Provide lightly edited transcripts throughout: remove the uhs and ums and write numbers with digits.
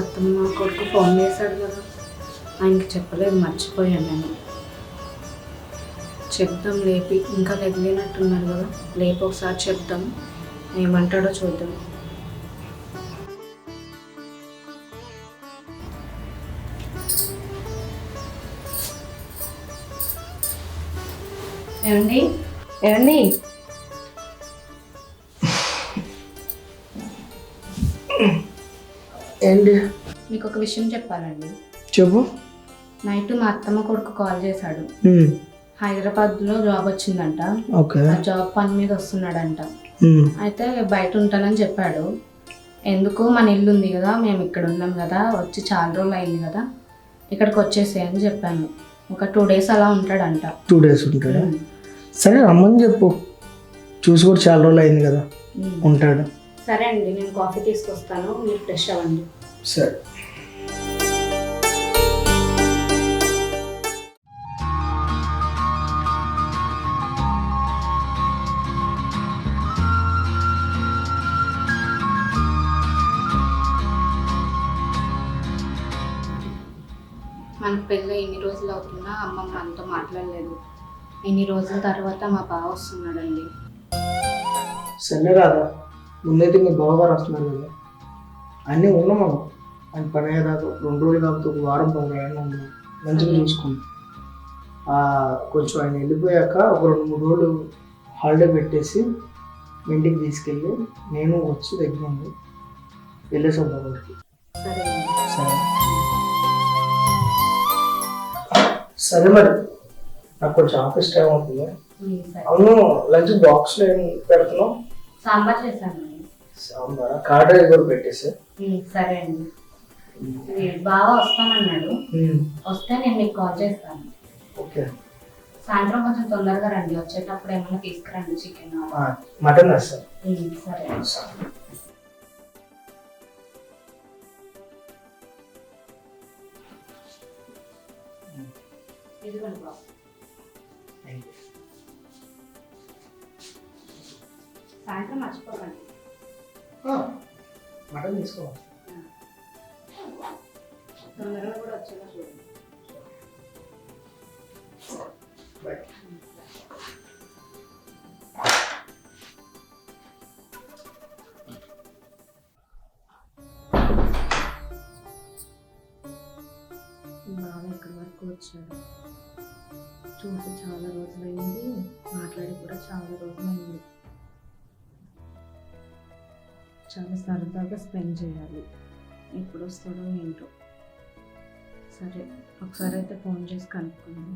అత్తమ్మ కొడుకు ఫోన్ చేశాడు కదా, ఆయనకి చెప్పలేదు, మర్చిపోయాను నేను. చెప్దాం లేపి, ఇంకా లేపినట్టున్నారు కదా, లేపి ఒకసారి చెప్దాం, ఏమంటాడో చూద్దాం. ఏమండి ఏమండి ఏంటి? మీకు ఒక విషయం చెప్పాలండి. చెప్పు. నైట్ మా అత్తమ్మ కొడుకు కాల్ చేశాడు. హైదరాబాద్లో జాబ్ వచ్చిందంట. ఆ జాబ్ పని మీద వస్తున్నాడంట. అయితే బయట ఉంటానని చెప్పాడు. ఎందుకు, మన ఇల్లు ఉంది కదా, మేము ఇక్కడ ఉన్నాం కదా, వచ్చి చాలా రోజులు అయింది కదా, ఇక్కడికి వచ్చేసేయని చెప్పాను. ఒక 2 days అలా ఉంటాడంట. 2 days ఉంటాడా? సరే రమ్మని చెప్పు, చూసి కూడా చాలా రోజులు అయింది కదా, ఉంటాడు. సరే అండి, నేను కాఫీ తీసుకొస్తాను, మీరు ఫ్రెష్ అవ్వండి. సరే. మనకు పెళ్ళి ఎన్ని రోజులు అవుతున్నా అమ్మమ్మ మనతో మాట్లాడలేదు. ఎన్ని రోజుల తర్వాత మా బావ వస్తున్నాడండి. సరే రాదా, ముందైతే మీ బావగారు వస్తున్నారు కదా, అన్నీ ఉన్నాం మనం. ఆయన పని అయ్యేదాకా 2 రోజులు కాకపోతే 1 వారం 10 రోజులు ఉన్నాం, మంచిగా చూసుకున్నాం. కొంచెం ఆయన వెళ్ళిపోయాక ఒక 2-3 రోజులు హాలిడే పెట్టేసి ఇంటికి తీసుకెళ్ళి నేను వచ్చి దగ్గర ఉంది వెళ్ళేసి వద్దాం వాడికి. సరే సరే సరే మరి, నాకు కొంచెం ఆఫీస్ టైం అవుతుంది. అవును, లంచ్ బాక్స్లో ఏం పెడుతున్నావు? సాంబార్ చేశాను. సాంబారా? కార్డ్ కూడా పెట్టేసి. సరే అండి, బావ వస్తానన్నాడు, వస్తే నేను మీకు కాల్ చేస్తాను. ఓకే. సాయంత్రం కొంచెం తొందరగా రండి, వచ్చేటప్పుడు ఏమైనా తీసుకురండి, చికెన్ మటన్ వేస్తాను. సరే. ఇదిగోండి బావ. సాయంత్రం మర్చిపోకండి. మటన్ తీసుకోవాలి, తొందరగా కూడా వచ్చేలా చూడండి. బాయ్. బావ ఎక్కడి వరకు వచ్చాడు, చూసి చాలా రోజులైంది, మాట్లాడి కూడా చాలా రోజులైంది. చాలా సరదాగా స్పెండ్ చేయాలి, ఎప్పుడు వస్తాడో ఏంటో. సరే, ఒకసారి అయితే ఫోన్ చేసి కనుక్కుందాం.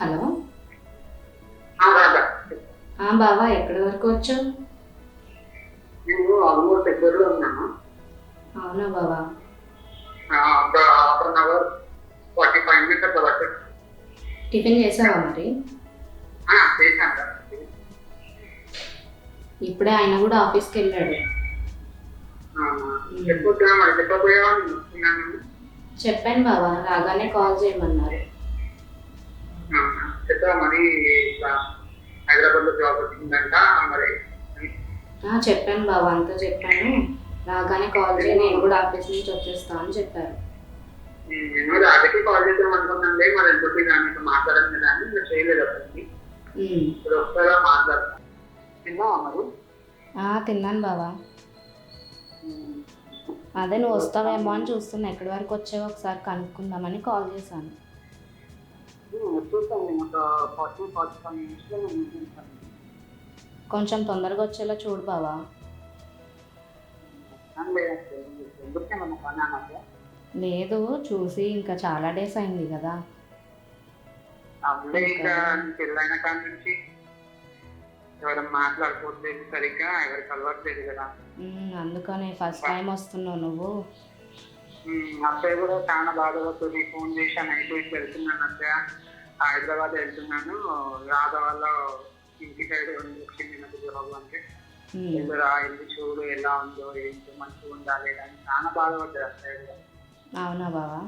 హలో. బావా, ఎక్కడి వరకు వచ్చావు? నేను ఆల్మోస్ట్ దగ్గరలో ఉన్నాను. అవునా బావా? 1/2 hour 45 minutes అట్లా పట్టింది. టిఫిన్ చేసావా మరి? చేశాను. ఇప్పుడే ఆయన కూడా ఆఫీస్కి వెళ్ళాడు. చెప్పబోయా చెప్పాను బావా, రాగానే కాల్ చేయమన్నారు. చెప్పా మరి, హైదరాబాద్ లో జాబ్ వచ్చిందంట మరి. చెప్పాను బావా, అంతా చెప్పాను, రాగానే కాల్ చేయి, నేను కూడా ఆఫీస్ నుంచి వచ్చేస్తా అని చెప్పారు. నేను రాజకీయ కాల్ చేద్దాం అనుకున్నాంలే, మరి ఎందుకు దానికి మాట్లాడడం కదా అని నేను చేయలేదు అతనికి. ఇప్పుడు ఒకసారి మాట్లాడతాను. తిన్నావా మరి? తిన్నాను బావా. అదే నువ్వు వస్తావేమో అని చూస్తున్నా, ఎక్కడి వరకు వచ్చావో ఒకసారి కనుక్కుందామని కాల్ చేశాను. కొంచెం తొందరగా వచ్చేలా చూడు బావా. లేదు, చూసి ఇంకా చాలా డేస్ అయింది కదా. పెళ్ళైన కాడి నుంచి ఎవరైనా మాట్లాడుకోవట్లేదు సరిగ్గా, ఎవరికి అలవాట్లేదు కదా. అందుకనే ఫస్ట్ టైం వస్తున్నావు నువ్వు. అత్తయ్య కూడా చాలా బాధపడుతుంది. ఫోన్ చేశాను, నైట్ వెళ్తున్నాను అత్తయ్య, హైదరాబాద్ వెళ్తున్నాను, రాధ వల్ల ఇంటి సైడ్ వచ్చింది నాకు జాబ్ అంటే రా వెళ్ళి చూడు ఎలా ఉందో ఏంటో మంచిగా ఉందా లేదా అని చాలా బాధపడ్డారు అత్తయ్య కూడా. అవునా బావా?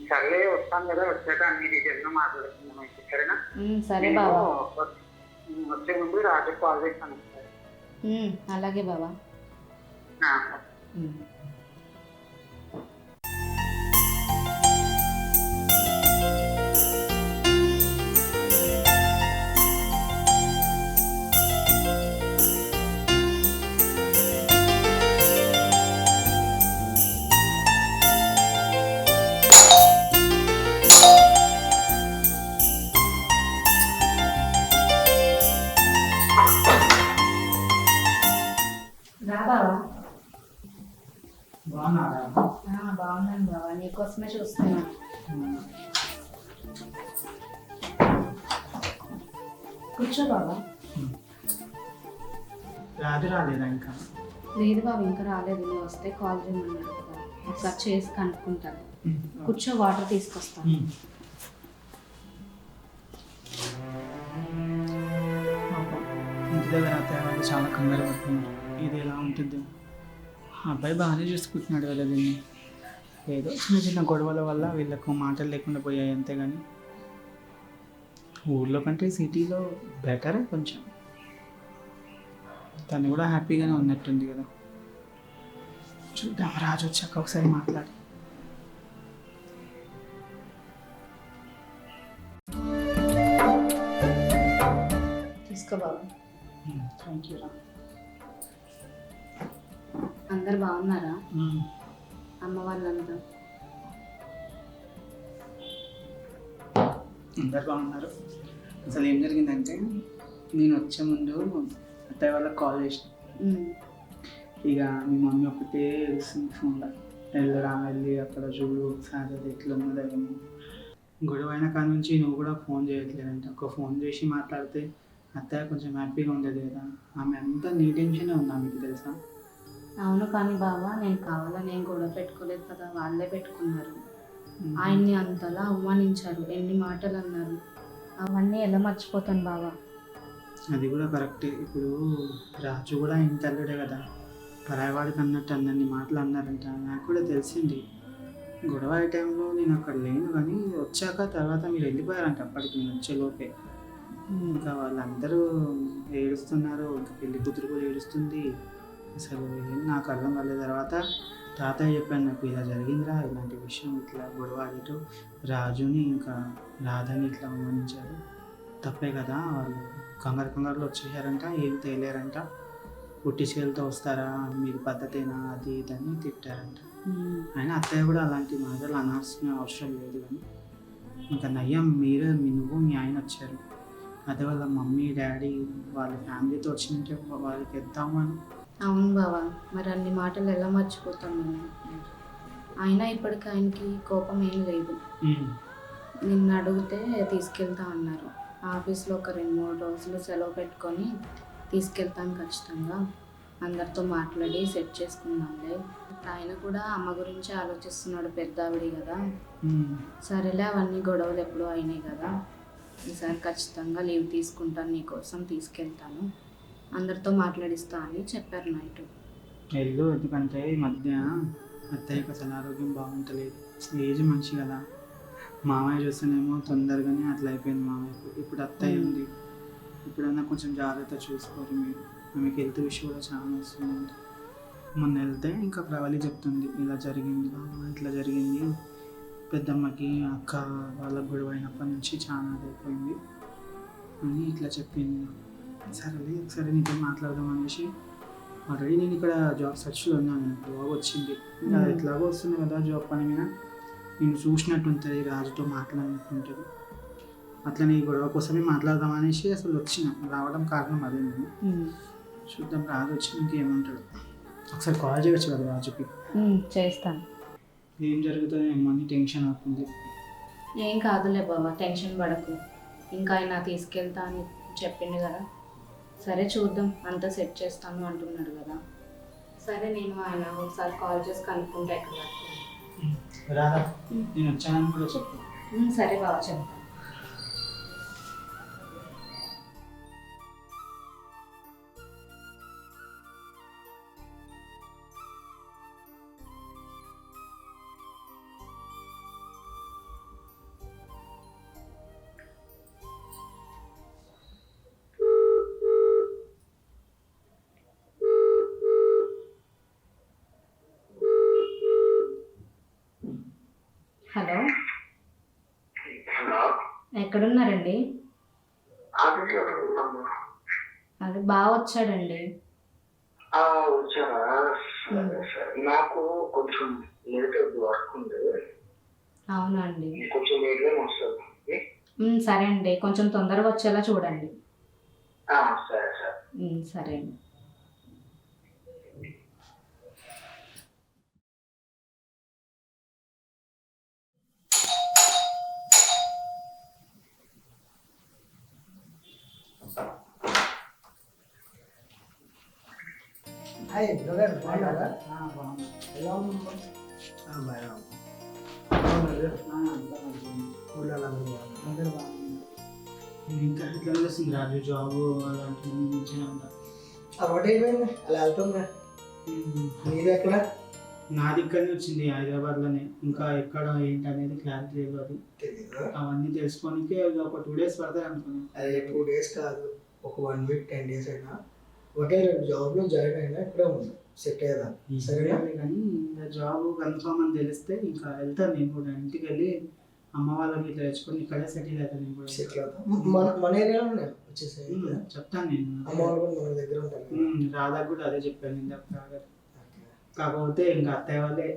సరే వస్తాను కదా, వచ్చాక అన్ని డీటెయిల్గా మాట్లాడుతున్నాం అయితే, సరేనా? సరే బావా. వచ్చే ముందు రాత్రి కాల్ చేస్తాను. అలాగే బావా. రా బావా. బాగున్నారా? బాగున్నాను బావా, నీకోసమే చూస్తున్నాను. కూర్చో బావా. రాత్రి రాలేదా ఇంకా? లేదు బాబు, ఇంకా రాలేదు. నువ్వు వస్తే కాల్ చేయమన్నాడు కదా, ఒకసారి చేసి కనుక్కుంటాను. కూర్చో, వాటర్ తీసుకొస్తాను. ఇంటి దగ్గర అత్తయ్య వాళ్ళు చాలా కంగారు పడుతున్నారు. ఇది ఎలా ఉంటుంది? అబ్బాయి బాగానే చూసుకుంటున్నాడు కదా దీన్ని. ఏదో చిన్న చిన్న గొడవల వల్ల వీళ్ళకు మాటలు లేకుండా పోయాయి అంతేగాని ఊళ్ళో కంటే సిటీలో బెటరే కొంచెం. తను కూడా హ్యాపీగానే ఉన్నట్టుంది కదా. చూద్దాం, రాజు వచ్చాక ఒకసారి మాట్లాడి. తీసుకో బాబు. థ్యాంక్ యూ రా. అందరు బాగున్నారా? అమ్మ వాళ్ళంతా అందరు బాగున్నారు. అసలు ఏం జరిగిందంటే, నేను వచ్చే ముందు అత్తయ్య వాళ్ళకి కాల్ చేసిన. ఇక మీ మమ్మీ ఒకటే ఏడుస్తుంది ఫోన్లో, వెళ్ళరా వెళ్ళి అక్కడ చూడు ఒకసారి అది ఎట్లా ఉన్నదేమో. గొడవ అయిన కాడ నుంచి నువ్వు కూడా ఫోన్ చేయట్లేదంటే, ఒక ఫోన్ చేసి మాట్లాడితే అత్తయ్య కొంచెం హ్యాపీగా ఉండేది కదా. ఆమె అంతా నీ టెన్షనే ఉందా మీకు తెలుసా? అవును, కానీ బావా నేను కావాలని ఏం గొడవ పెట్టుకోలేదు కదా, వాళ్ళే పెట్టుకున్నారు. ఆయన్ని అంతలా అవమానించారు, ఎన్ని మాటలు అన్నారు. అవన్నీ ఎలా మర్చిపోతాను బావా? అది కూడా కరెక్టే. ఇప్పుడు రాజు కూడా ఇంత అల్లుడే కదా, పరాయవాడికి అన్నట్టు అన్నీ మాటలు అన్నారంట. నాకు కూడా తెలిసింది. గొడవ అయ్యే టైంలో నేను అక్కడ లేను, కానీ వచ్చాక తర్వాత మీరు వెళ్ళిపోయారంట. అప్పటికి నేను వచ్చేలోపే ఇంకా వాళ్ళందరూ ఏడుస్తున్నారు. ఇంకా పెళ్లి కూతురు కూడా ఏడుస్తుంది. అసలు ఏం నాకు అర్థం కాలేదు. తర్వాత తాతయ్య చెప్పాను, నాకు ఇలా జరిగిందిరా, ఇలాంటి విషయం, ఇట్లా గొడవ ఆడిటూ రాజుని ఇంకా రాధని ఇట్లా అవమానించారు, తప్పే కదా. వాళ్ళు కంగారులో వచ్చేసారంట, ఏం తేలేరంట. పుట్టిచేలతో వస్తారా, మీరు పద్ధతేనా, అది ఇదని తిట్టారంట. అయినా అత్తయ్య కూడా అలాంటి మాటలు అనాల్సిన అవసరం లేదు. కానీ ఇంకా నయ్యం నువ్వు మీ ఆయన వచ్చారు. అదే వాళ్ళ మమ్మీ డాడీ వాళ్ళ ఫ్యామిలీతో వచ్చినట్టే వాళ్ళకి ఎద్దామని. అవును బావా, మరి అన్ని మాటలు ఎలా మర్చిపోతాను నేను? అయినా ఇప్పటికి ఆయనకి కోపం ఏం లేదు. నిన్ను అడిగితే తీసుకెళ్తా అన్నారు. ఆఫీస్లో ఒక 2-3 రోజులు సెలవు పెట్టుకొని తీసుకెళ్తాను ఖచ్చితంగా, అందరితో మాట్లాడి సెట్ చేసుకుందాంలే. ఆయన కూడా అమ్మ గురించి ఆలోచిస్తున్నాడు, పెద్ద ఆవిడ కదా. సరేలే, అవన్నీ గొడవలు ఎప్పుడూ అయినాయి కదా, ఈసారి ఖచ్చితంగా లీవ్ తీసుకుంటాను, నీకోసం తీసుకెళ్తాను, అందరితో మాట్లాడిస్తా అని చెప్పారు నైట్. వెళ్ళు, ఎందుకంటే ఈ మధ్య అత్తయ్యకి అసలు ఆరోగ్యం బాగుంటలేదు. ఏజ్ మంచి కదా, మామయ్య చూస్తేనేమో తొందరగానే అట్లా అయిపోయింది మామయ్యకు. ఇప్పుడు అత్తయ్య ఉంది, ఇప్పుడన్నా కొంచెం జాగ్రత్త చూసుకోరు మీరు. ఆమెకి హెల్త్ విషయం కూడా చాలా వస్తుందంట. మొన్న వెళ్తే ఇంకా ప్రవళి చెప్తుంది, ఇలా జరిగింది బాబా, ఇట్లా జరిగింది, పెద్దమ్మకి అక్క వాళ్ళకి గొడవ అయినప్పటి నుంచి చాలా అయిపోయింది అని ఇట్లా చెప్పింది. సరేలే ఒకసారి నీతో మాట్లాడదాం అనేసి, ఆల్రెడీ నేను ఇక్కడ జాబ్ సర్చ్లో ఉన్నాను, జాబ్ వచ్చింది. ఇంకా ఎట్లాగో వస్తుంది కదా జాబ్ పని మీద, నేను చూసినట్టు ఉంటుంది, రాజుతో మాట్లాడినట్టుంటుంది. అట్లా నీ గొడవ కోసమే మాట్లాడదాం అనేసి అసలు వచ్చిన, రావడం కారణం అదే. నేను చూద్దాం, రాజు వచ్చి ఇంకేమంటాడు. ఒకసారి కాల్ చేయవచ్చు కదా రాజుకి. చేస్తాను. ఏం జరుగుతుందో ఏమో అని టెన్షన్ అవుతుంది. ఏం కాదులే బాబా, టెన్షన్ పడకు. ఇంకా ఆయన తీసుకెళ్తా అని చెప్పిండు కదా, సరే చూద్దాం, అంతా సెట్ చేస్తాను అంటున్నాడు కదా, సరే నేను ఆయన ఒకసారి కాల్ చేసి కనుక్కుంటే ఎక్కడ వరకు. రాదా నేను వచ్చానని కూడా చెప్పు. సరే బావ చెప్తాను. హలో, ఎక్కడున్నారండి? అది బాగా వచ్చాడండి. వచ్చారా? నాకు కొంచెం లేట్ వర్క్ ఉంది. అవునా అండి? కొంచెం లేట్గానే వస్తుంది. సరే అండి, కొంచెం తొందరగా వచ్చేలా చూడండి. సరే సరే. సరే అండి. హాయ్ బ్రదర్, బాగున్నారా? ఎలా ఉన్నావు? బాగా అందరూ బాగున్నారు. నేను ఇంకా ఎట్లా చేస్తుంది రాజు జాబ్ అలాంటి మంచిగా ఉంటా. అలవాటు అయిపోయింది, అలా వెళ్తుందా? మీది ఎక్కడ? నాది ఇక్కడనే వచ్చింది, హైదరాబాద్లోనే. ఇంకా ఎక్కడ ఏంటి అనేది క్లారిటీ లేదు. తెలీదు. అవన్నీ తెలుసుకోనికే ఒక 2 days పడతాయి అనుకున్నాను. అదే 2 days కాదు, ఒక 1 week 10 days అయినా ఒకే జాబ్లో జాయిన్ అయినా ఇక్కడే ఉంది, సెట్ అయ్యేదా? సరేనా? కానీ జాబ్ కన్ఫర్మ్ అని తెలిస్తే ఇంకా వెళ్తాను నేను కూడా. ఇంటికి వెళ్ళి అమ్మ వాళ్ళకి ఇట్లా తెచ్చుకొని ఇక్కడే సెటిల్ అవుతాను నేను కూడా. సెటిల్ అవుతాం. మన ఏరియాలోనే వచ్చేసాయి. చెప్తాను నేను. అమ్మ వాళ్ళు కూడా మన దగ్గర ఉంటారు. రాధా కూడా అదే చెప్పాను ఇందాక. కాకపోతే ఇంకా అత్తయ్య వాళ్ళే,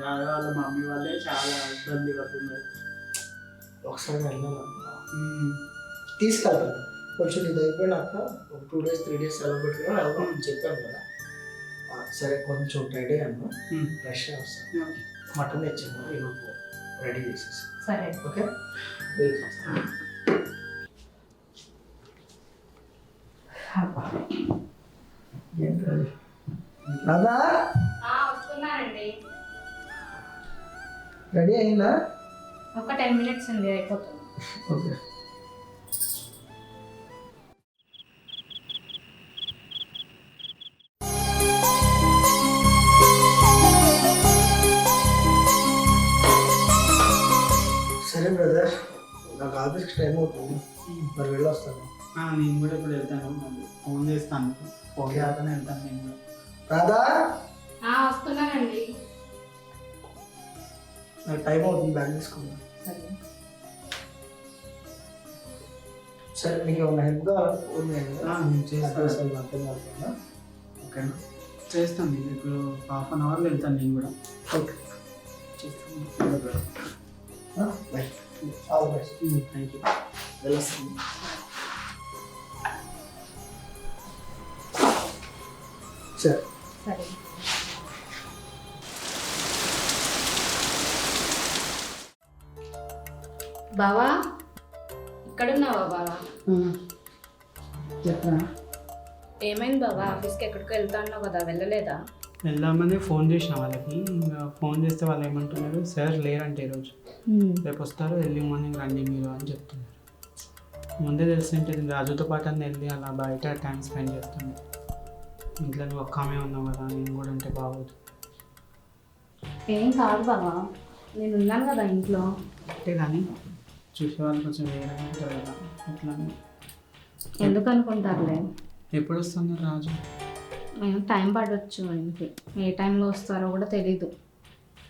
రాధా వాళ్ళ మమ్మీ వాళ్ళే చాలా ఇబ్బంది పడుతున్నారు. ఒకసారి వెళ్ళాలి, తీసుకెళ్తాను. కొంచెం ఇది అయిపోయినాక ఒక 2 days 3 days సెలవు పెట్టుకుని వెళ్దాం చెప్పాను కదా. సరే కొంచెం టైడ్ అయ్యాను, ఫ్రెష్ వస్తాను. మటన్ తెచ్చాను, ఈరోజు రెడీ చేసేసి. సరే ఓకే. రాదా వస్తున్నానండి. రెడీ అయిందా? ఒక 10 minutes అండి, అయిపోతుంది. ఓకే. సరే బ్రదర్, నాకు ఆఫీస్కి టైం అవుతుంది, మరి వెళ్ళొస్తాను. నేను కూడా ఇప్పుడు వెళ్తాను, ఫోన్ చేస్తాను. ఫోన్ చేస్తానే వెళ్తాను నేను కూడా. రాదా వస్తున్నానండి. నాకు టైం అవుతుంది, బ్యాగ్ తీసుకున్నాను. సరే సరే, నీకు ఏమన్నా హెల్ప్ కావాలి? చేస్తాను. ఓకేనా? చేస్తాను నేను ఇప్పుడు 1/2 hourలో వెళ్తాను నేను కూడా. ఓకే, చేస్తాను. Bye. All the best. Thank you. వెళ్ళొస్తాను. సరే సరే. బావా, ఇక్కడున్నావా బావా? చెప్పరా? ఏమైంది బావా? ఆఫీస్కి ఎక్కడికి వెళ్తా అన్నావు కదా, వెళ్ళలేదా? వెళ్దామని ఫోన్ చేసిన వాళ్ళకి. ఇంకా ఫోన్ చేస్తే వాళ్ళు ఏమంటున్నారు, సార్ లేరంటే ఈరోజు, రేపు వస్తారు, ఎర్లీ మార్నింగ్ రండి మీరు అని చెప్తున్నారు. ముందే తెలిసింటే రాజుతో పాటు అని వెళ్ళి అలా బయట టైం స్పెండ్ చేస్తుంది. ఇంట్లో నువ్వు ఒక్క ఆమె ఉన్నావు కదా, నేను కూడా అంటే బాగోదు. ఏం కాదు బావా, నేను ఉన్నాను కదా ఇంట్లో. అంటే కానీ చూసేవాళ్ళు కొంచెం వేరే ఉంటారు కదా, అట్లా. ఎందుకు అనుకుంటారులే. ఎప్పుడు వస్తున్నారు రాజు? టైం పడవచ్చు ఆయనకి, ఏ టైంలో వస్తారో కూడా తెలీదు.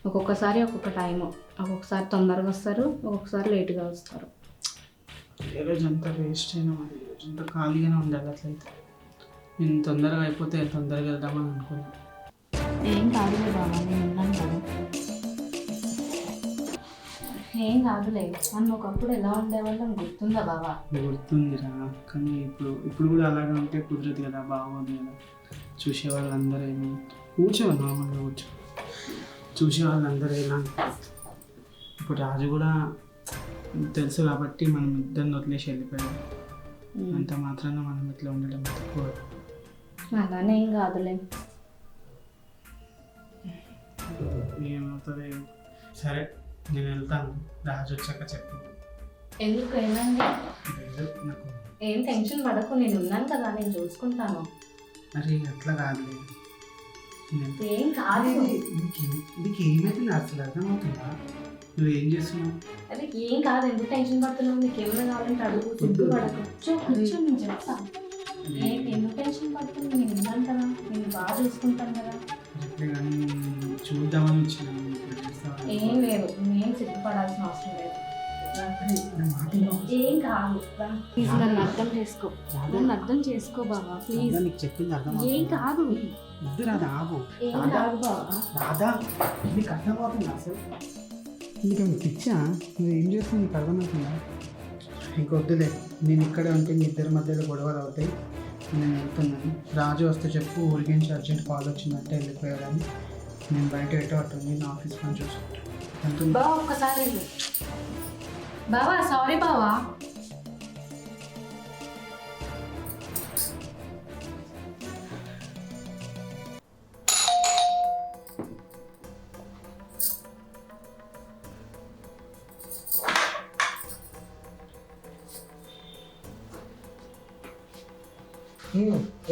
ఒక్కొక్కసారి ఒక్కొక్క టైము, ఒక్కొక్కసారి తొందరగా వస్తారు, ఒక్కొక్కసారి లేట్గా వస్తారు. ఏ రోజు అంతా వేస్ట్ అయినా, మరి రోజు అంతా ఖాళీగానే ఉండాలి. అట్లయితే నేను తొందరగా అయిపోతే తొందరగా వెళ్దామని అనుకున్నాను. ఏం కాదులే బాబా, నేను ఉన్నాను కదా. ఏం కాదులే, నన్ను ఒకప్పుడు ఎలా ఉండేవాళ్ళం గుర్తుందా బాబా? గుర్తుందిరా, కానీ ఇప్పుడు కూడా అలాగే ఉంటే కుదరదు కదా, బాగోదు కదా. చూసే వాళ్ళందరూ ఏమో కూర్చో, నార్మల్గా కూర్చో. చూసే వాళ్ళందరూ ఎలా, ఇప్పుడు రాజు కూడా తెలుసు కాబట్టి మనం ఇద్దరిని వదిలేసి వెళ్ళిపోయాం. అంత మాత్రాన మనం ఇట్లా ఉండడం తక్కువ. అలానే ఏం కాదులే. ఏమవుతుంది సరే నేను వెళ్తాను, రాజు వచ్చాక చెప్పు. ఎందుకు ఏమైంది? లేదు నాకు ఏం టెన్షన్ పడకు, నేను ఉన్నాను కదా, నేను చూసుకుంటాను. మరి అట్లా కాదులేదు, ఏం కాదు. నీకు ఏమైతే అసలు అర్థమవుతుందా? నువ్వేం చేస్తున్నావు? అదే ఏం కాదు, ఎందుకు టెన్షన్ పడుతున్నావు? నీకు ఏమైనా కావాలంటే అడుగు, సిగ్గు పడకు. కూర్చో నేను చెప్తాను. ఎందుకు టెన్షన్ పడుతుంది? నేను ఉన్నాను కదా, నేను బాగా చూసుకుంటాను కదా. చెప్పలే కానీ చూద్దామని వచ్చినాను. ఏం లేదు, నేను సిగ్గుపడాల్సిన అవసరం లేదు. ఏం కాదు, ప్లీజ్ నన్ను అర్థం చేసుకో, నన్ను అర్థం చేసుకో బాబా, ప్లీజ్. నీకు చెప్పింది అర్థం ఏం కాదు, వద్దు రాదా, ఆగు. ఏం కాదు బాబా. రాదా నీకు అర్థమవుతుంది అసలు? నీకేమైనా పిచ్చా? నువ్వు ఏం చేస్తావు నీకు అర్థమవుతుందా? ఇంకొద్దులే, నేను ఇక్కడే ఉంటే మీ ఇద్దరి మధ్యలో గొడవలు అవుతాయి. నేను వెళ్తున్నాను. రాజు వస్తే చెప్పు, ఊరికి నుంచి అర్జెంట్ కాల్ వచ్చిందంటే వెళ్ళిపోయాడని. నేను బయట ఎటో అట్టుంది, నా ఆఫీస్ పని చూసుకుంటాను. బావా ఒక్కసారి వెళ్ళు. బావా సారీ బావా.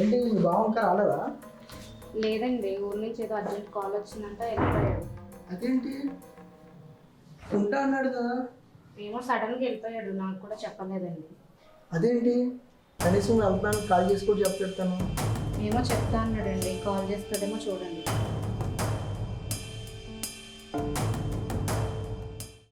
ఏంటి మీ బావ ఇంకా రాలేదా? లేదండి, ఊరి నుంచి ఏదో అర్జెంట్ కాల్ వచ్చిందంట, వెళ్ళిపోయాడు. అదేంటి ఉంటా అన్నాడు కదా? ఏమో సడన్గా వెళ్ళిపోయాడు, నాకు కూడా చెప్పలేదండి. అదేంటి కనీసం వెళ్తాను కాల్ చేసి కూడా చెప్పేస్తాను. ఏమో చెప్తా అన్నాడండి, కాల్ చేస్తాడేమో చూడండి.